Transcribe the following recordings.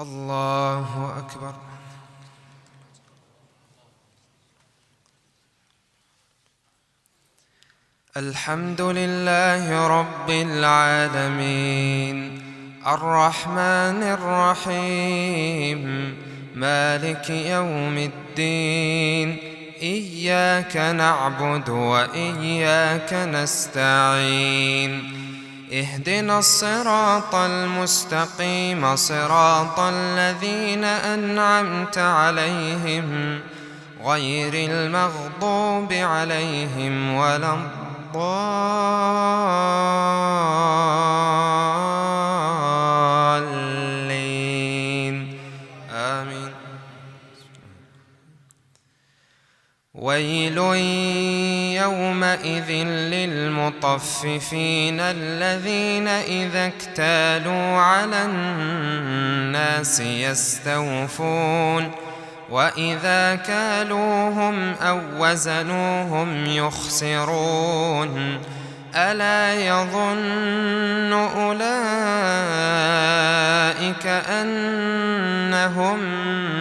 الله أكبر. الحمد لله رب العالمين الرحمن الرحيم مالك يوم الدين إياك نعبد وإياك نستعين اهدنا الصراط المستقيم صراط الذين أنعمت عليهم غير المغضوب عليهم ولا الضالين آمين. ويل يومئذ للمطففين الذين إذا اكتالوا على الناس يستوفون وإذا كالوهم أو وزنوهم يخسرون ألا يظن أولئك أنهم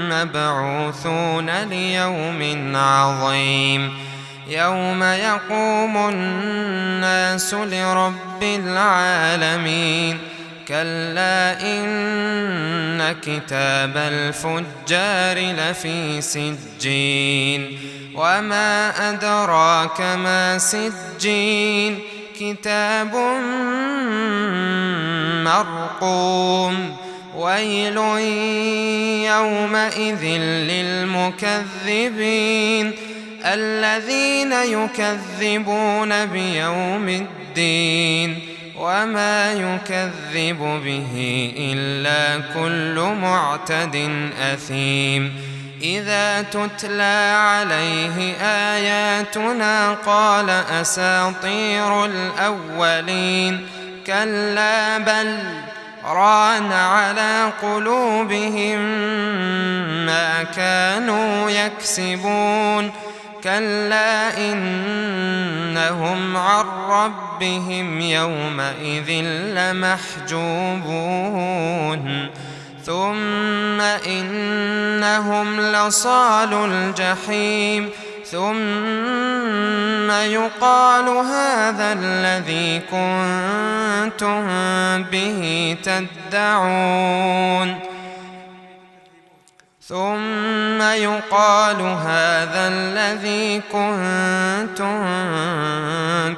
مبعوثون ليوم عظيم يوم يقوم الناس لرب العالمين كلا إن كتاب الفجار لفي سجين وما أدراك ما سجين كتاب مرقوم ويل يومئذ للمكذبين الذين يكذبون بيوم الدين وما يكذب به إلا كل معتد أثيم إذا تتلى عليه آياتنا قال أساطير الأولين كلا بل ران على قلوبهم ما كانوا يكسبون كلا إنهم عن ربهم يومئذ لمحجوبون ثم إنهم لصالو الجحيم ثم يقال هذا الذي كنتم به تدعون ثم يقال هذا الذي كنتم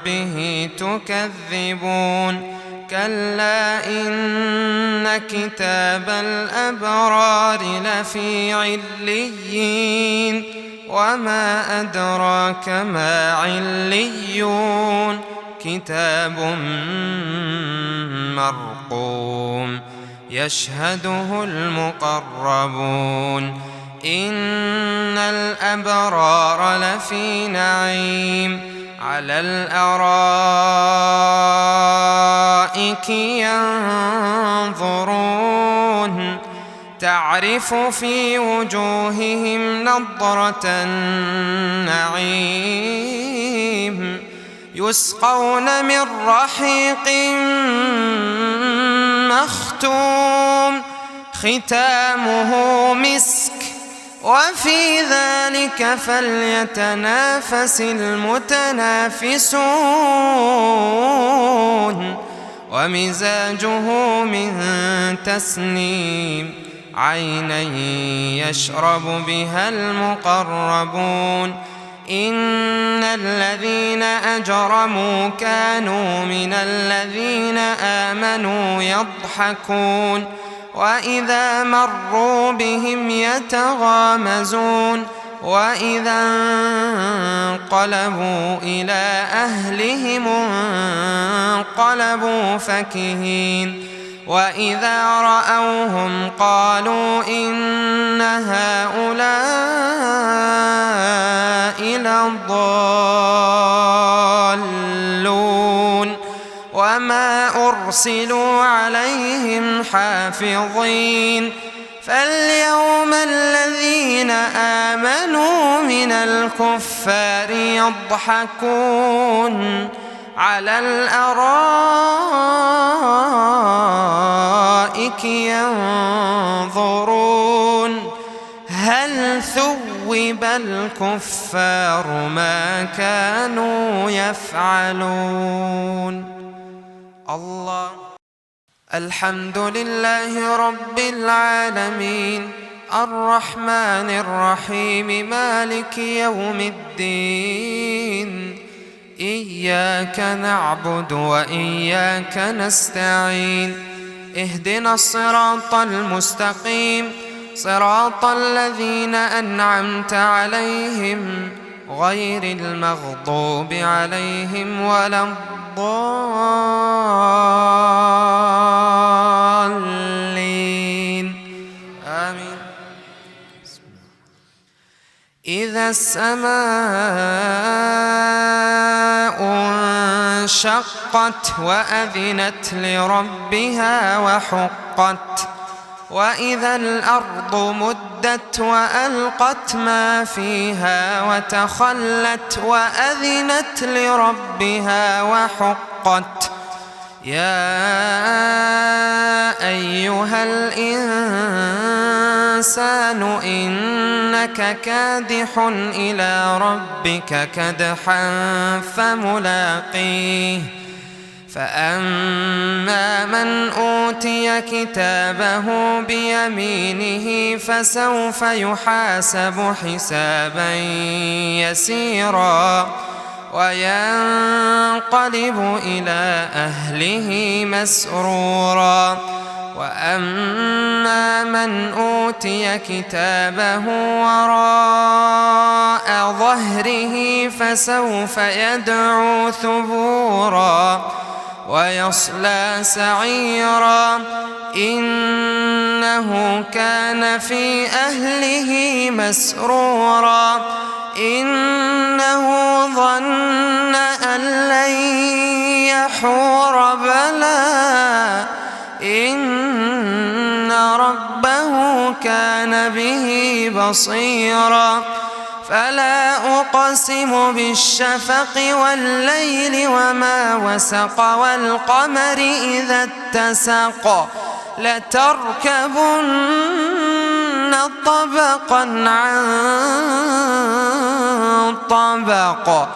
به تكذبون كلا إن كتاب الأبرار لفي عليين وما أدراك ما عليون كتاب مرقوم يشهده المقربون إن الأبرار لفي نعيم على الأرائك ينظرون تعرف في وجوههم نضرة النعيم يسقون من رحيق مختوم ختامه مسك وفي ذلك فليتنافس المتنافسون ومزاجه من تسنيم عينا يشرب بها المقربون إن الذين أجرموا كانوا من الذين آمنوا يضحكون وإذا مروا بهم يتغامزون وإذا انقلبوا إلى أهلهم انقلبوا فكهين وإذا رأوهم قالوا إن هؤلاء لضالون وما أرسلوا عليهم حافظين فاليوم الذين آمنوا من الكفار يضحكون على الأرائك الأرائك ينظرون هل ثوب الكفار ما كانوا يفعلون. الله. الحمد لله رب العالمين الرحمن الرحيم مالك يوم الدين إياك نعبد وإياك نستعين اهدنا الصراط المستقيم صراط الذين أنعمت عليهم غير المغضوب عليهم ولا الضالين آمين. إذا السماء انشقت وأذنت لربها وحقت وإذا الأرض مدت وألقت ما فيها وتخلت وأذنت لربها وحقت يا أيها الإنسان إنك كادح إلى ربك كدحا فملاقيه فأما من أوتي كتابه بيمينه فسوف يحاسب حسابا يسيرا وينقلب إلى أهله مسرورا وأما من أوتي كتابه وراء ظهره فسوف يدعو ثبورا ويصلى سعيرا إنه كان في أهله مسرورا إنه ظن أن لن يحور بلى إن ربه كان به بصيرا فلا أقسم بالشفق والليل وما وسق والقمر إذا اتسق لتركبن طبقا عن طبق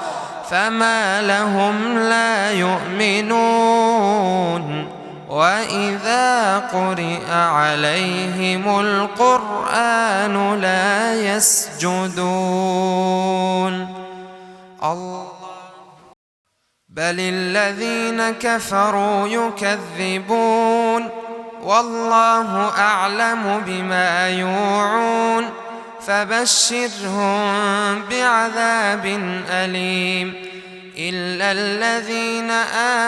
فما لهم لا يؤمنون وإذا قرئ عليهم القرآن لا يسجدون. الله. بل الذين كفروا يكذبون والله أعلم بما يوعون فبشرهم بعذاب أليم إلا الذين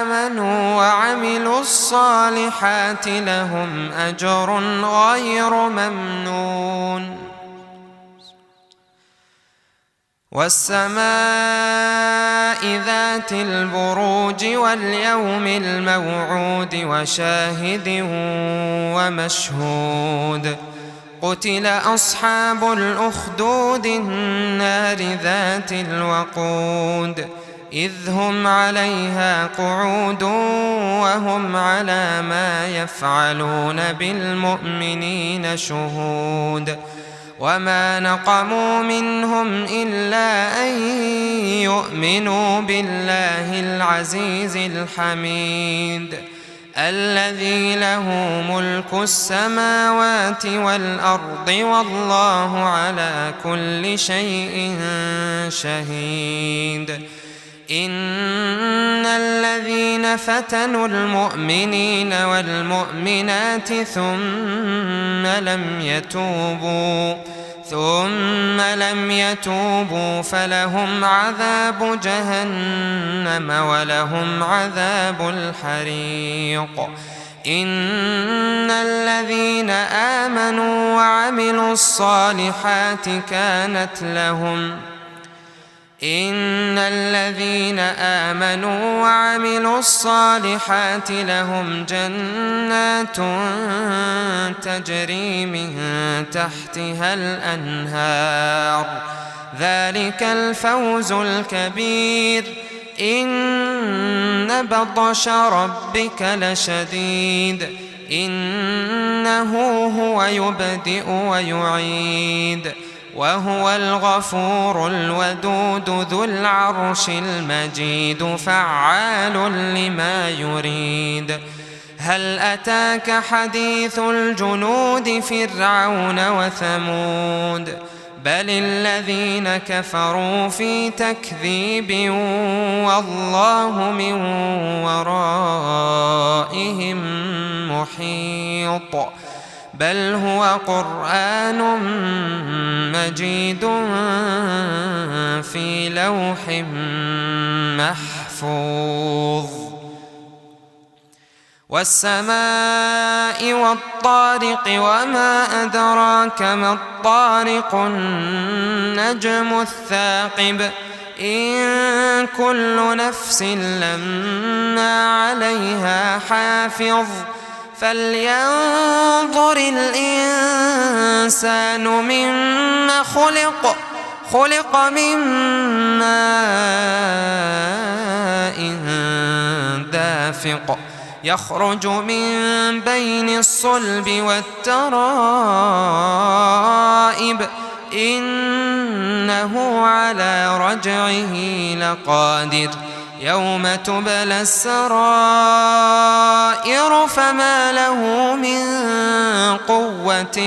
آمنوا وعملوا الصالحات لهم أجر غير ممنون. والسماء ذات البروج واليوم الموعود وشاهد ومشهود قتل أصحاب الأخدود النار ذات الوقود إذ هم عليها قعود وهم على ما يفعلون بالمؤمنين شهود وما نقموا منهم إلا أن يؤمنوا بالله العزيز الحميد الذي له ملك السماوات والأرض والله على كل شيء شهيد. إن الذين فتنوا المؤمنين والمؤمنات ثم لم يتوبوا فلهم عذاب جهنم ولهم عذاب الحريق. إن الذين آمنوا وعملوا الصالحات لهم جنات تجري من تحتها الأنهار ذلك الفوز الكبير. إن بطش ربك لشديد إنه إنه هو يبدئ ويعيد وهو الغفور الودود ذو العرش المجيد فعال لما يريد. هل أتاك حديث الجنود فرعون وثمود بل الذين كفروا في تكذيب والله من ورائهم محيط. بل هو قرآن مجيد في لوح محفوظ. والسماء والطارق وما أدراك ما الطارق النجم الثاقب إن كل نفس لما عليها حافظ فلينظر الإنسان مما خلق من ماء دافق يخرج من بين الصلب والترائب إنه على رجعه لقادر. يوم تبلى السرائر فما له من قوة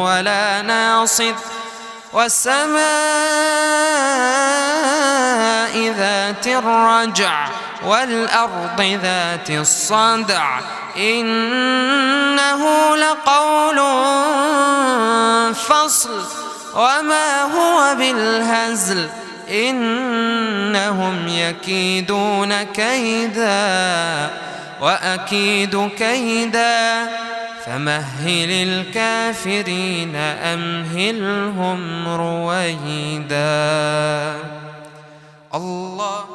ولا ناصر. والسماء ذات الرجع والأرض ذات الصدع إنه لقول فصل وما هو بالهزل إنهم يكيدون كيدا وأكيد كيدا فمهل الكافرين أمهلهم رويدا. الله.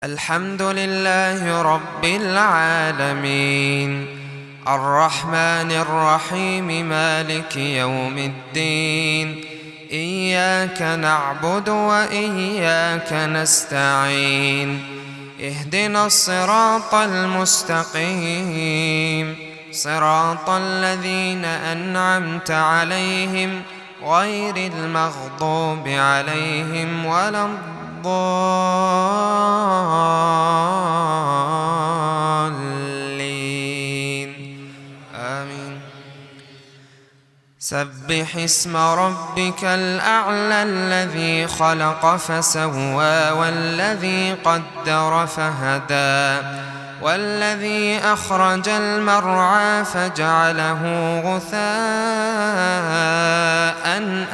الحمد لله رب العالمين الرحمن الرحيم مالك يوم الدين إياك نعبد وإياك نستعين اهدنا الصراط المستقيم صراط الذين أنعمت عليهم غير المغضوب عليهم ولا الضالين آمين. سبح اسم ربك الأعلى الذي خلق فسوى والذي قدر فهدى والذي أخرج المرعى فجعله غثاء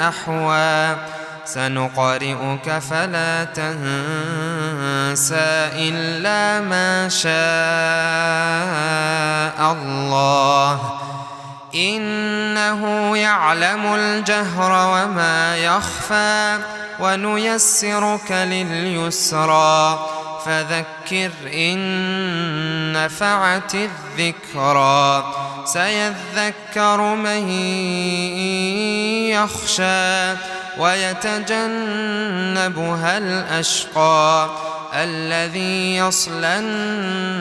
أحوى سنقرئك فلا تنسى إلا ما شاء الله إنه يعلم الجهر وما يخفى ونيسرك لليسرى فذكر إن نفعت الذكرى سيذكر من يخشى ويتجنبها الأشقى الذي يصلى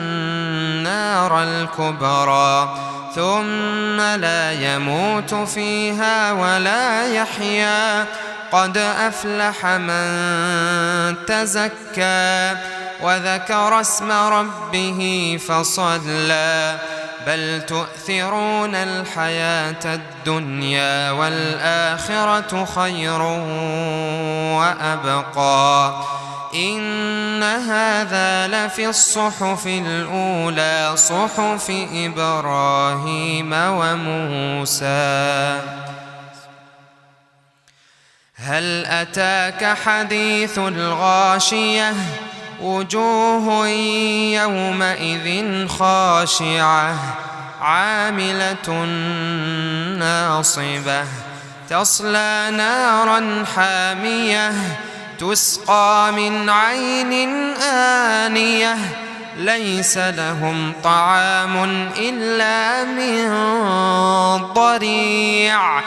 النار الكبرى ثم لا يموت فيها ولا يحيا قد أفلح من تزكى وذكر اسم ربه فصلى بل تؤثرون الحياة الدنيا والآخرة خير وأبقى إن هذا لفي الصحف الأولى صحف إبراهيم وموسى. هل أتاك حديث الغاشية وجوه يومئذ خاشعة عاملة ناصبة تصلى نارا حامية تسقى من عين آنية ليس لهم طعام إلا من ضريع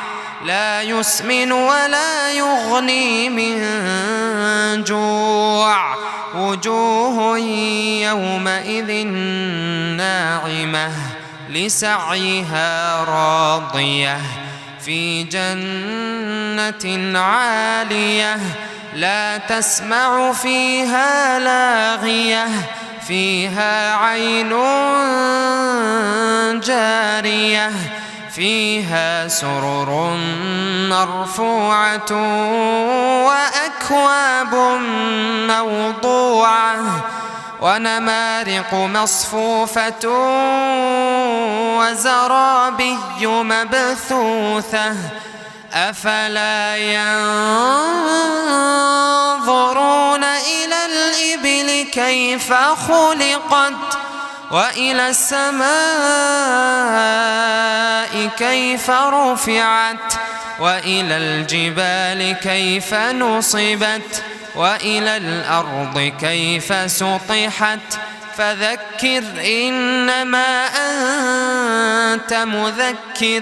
لا يسمن ولا يغني من جوع وجوه يومئذ ناعمة لسعيها راضية في جنة عالية لا تسمع فيها لاغية فيها عين جارية فيها سرر مرفوعة وأكواب موضوعة ونمارق مصفوفة وزرابي مبثوثة أفلا ينظرون إلى الإبل كيف خلقت وإلى السماء كيف رفعت وإلى الجبال كيف نصبت وإلى الأرض كيف سطحت فذكر إنما أنت مذكر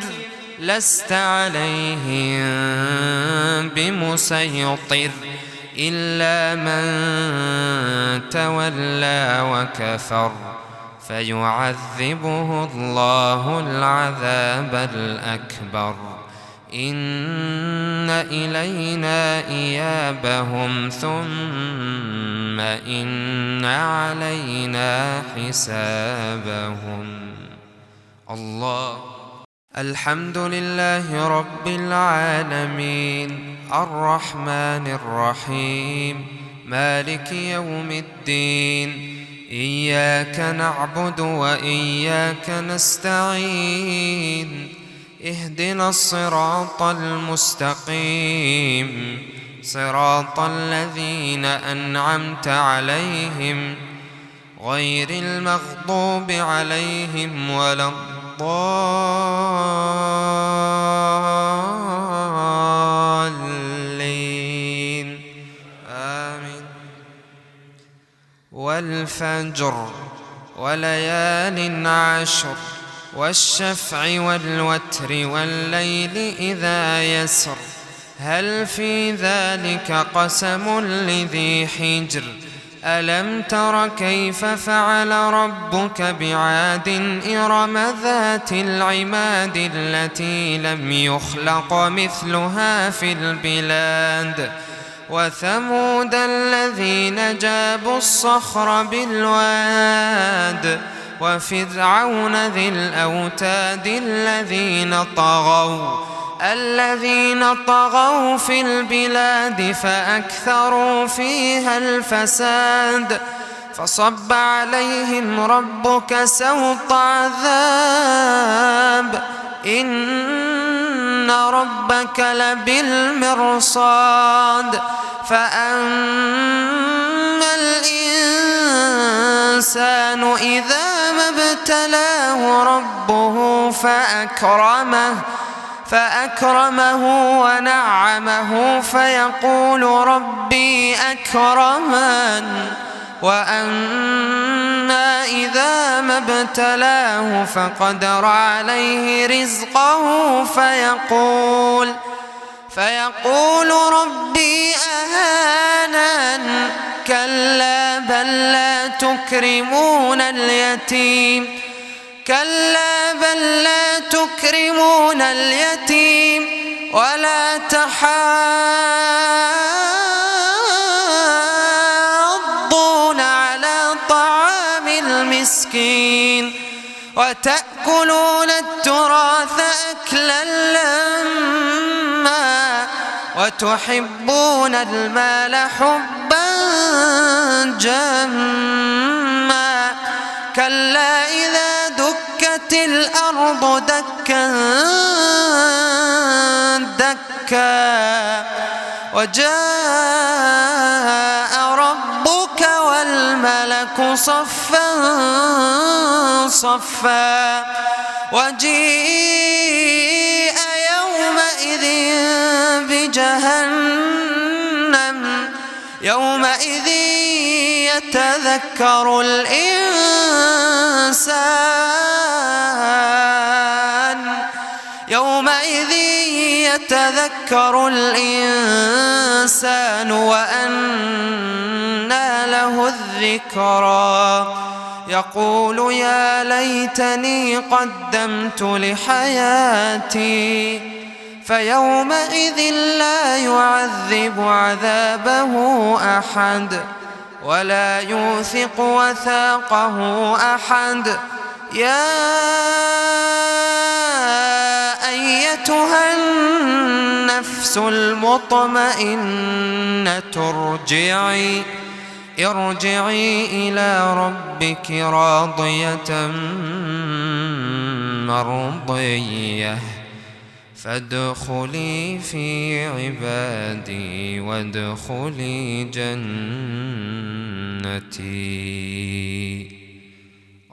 لست عليهم بمسيطر إلا من تولى وكفر فيعذبه الله العذاب الأكبر إن إلينا إيابهم ثم إن علينا حسابهم. الله. الحمد لله رب العالمين الرحمن الرحيم مالك يوم الدين إياك نعبد وإياك نستعين اهدنا الصراط المستقيم صراط الذين أنعمت عليهم غير المغضوب عليهم ولا الضالين آمين. والفجر وليال عشر والشفع والوتر والليل إذا يسر هل في ذلك قسم لذي حجر ألم تر كيف فعل ربك بعاد إرم ذات العماد التي لم يخلق مثلها في البلاد وثمود الذين جابوا الصخر بالواد وفرعون ذي الأوتاد الذين طغوا في البلاد فأكثروا فيها الفساد فصب عليهم ربك سوط عذاب إن ربك لبالمرصاد فأما الإنسان إذا ما ابتلاه ربه فأكرمه ونعمه فيقول ربي أكرمن وأما إذا ما ابتلاه فقدر عليه رزقه فيقول ربي أهانن كلا بل لا تكرمون اليتيم ولا تحاضون على طعام المسكين وتأكلون التراث أكلا لما وتحبون المال حبا جما كلا إذا دكت الأرض دكا دكا وجاء ربك والملك صفا صفا وجيء يومئذ بجهنم يومئذ يتذكر الإنسان وأنى له الذكرى يقول يا ليتني قدمت لحياتي فيومئذ لا يعذب عذابه أحد ولا يوثق وثاقه أحد. يا أيتها النفس المطمئنة ارجعي إلى ربك راضية مرضية فادخلي في عبادي وادخلي جنتي.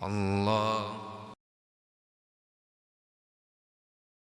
الله